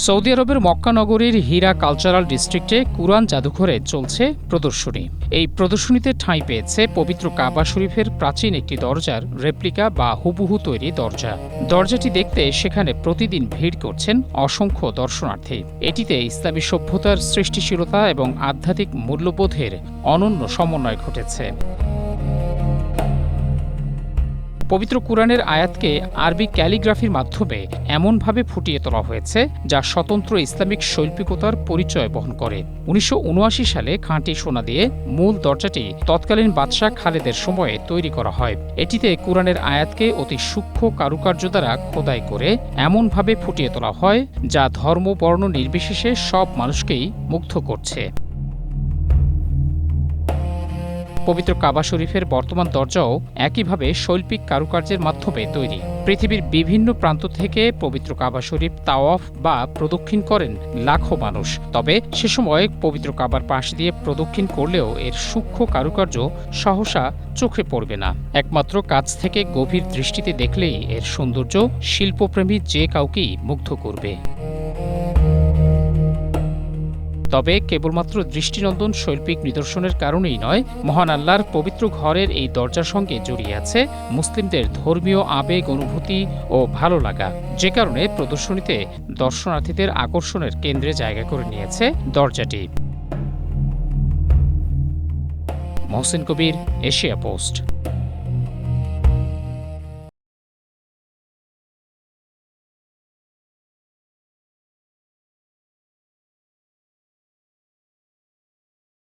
Saudi আরবের মক্কা নগরীর হীরা cultural ডিস্ট্রিক্টে কুরআন জাদুঘরে চলছে প্রদর্শনী। এই প্রদর্শনীতে ঠাঁই পেয়েছে পবিত্র কাবা শরীফের প্রাচীন একটি দরজার রেপ্লিকা বা হুবহু তৈরি দরজা। দরজাটি দেখতে সেখানে প্রতিদিন ভিড় করছেন অসংখ্য দর্শনার্থী। এটিতে ইসলামী সভ্যতার সৃষ্টিশীলতা এবং আধ্যাত্মিক মূল্যবোধের অনন্য সমন্বয় ঘটেছে। পবিত্র কুরআনের আয়াতকে আরবি ক্যালিগ্রাফির মাধ্যমে এমনভাবে ফুটিয়ে তোলা হয়েছে যা স্বতন্ত্র ইসলামিক শৈল্পিকতার পরিচয় বহন করে। ১৯৭৯ সালে খাঁটি সোনা দিয়ে মূল দরজাটি তৎকালীন বাদশাহ খালেদের সময়ে তৈরি করা হয়। এটিতে কুরআনের আয়াতকে অতি সূক্ষ্ম কারুকার্য দ্বারা খোদাই করে এমনভাবে ফুটিয়ে তোলা হয় যা ধর্ম বর্ণ নির্বিশেষে সব মানুষকেই মুগ্ধ করছে। পবিত্র কাবা শরীফের বর্তমান দরজাও একইভাবে শৈল্পিক কারুকার্যের মাধ্যমে তৈরি। পৃথিবীর বিভিন্ন প্রান্ত থেকে পবিত্র কাবা শরীফ তাওয়াফ বা প্রদক্ষিণ করেন লাখো মানুষ। তবে সে সময় পবিত্র কাবার পাশ দিয়ে প্রদক্ষিণ করলেও এর সূক্ষ্ম কারুকার্য সহসা চোখে পড়বে না। একমাত্র কাছ থেকে গভীর দৃষ্টিতে দেখলেই এর সৌন্দর্য শিল্পপ্রেমী যে কাউকেই মুগ্ধ করবে। তবে কেবলমাত্র দৃষ্টিনন্দন শৈল্পিক নিদর্শনের কারণেই নয়, মহান আল্লাহর পবিত্র ঘরের এই দরজার সঙ্গে জড়িয়ে আছে মুসলিমদের ধর্মীয় আবেগ, অনুভূতি ও ভালো লাগা, যে কারণে প্রদর্শনীতে দর্শনার্থীদের আকর্ষণের কেন্দ্রে জায়গা করে নিয়েছে দরজাটি। মহসিন কবির, এশিয়া পোস্ট।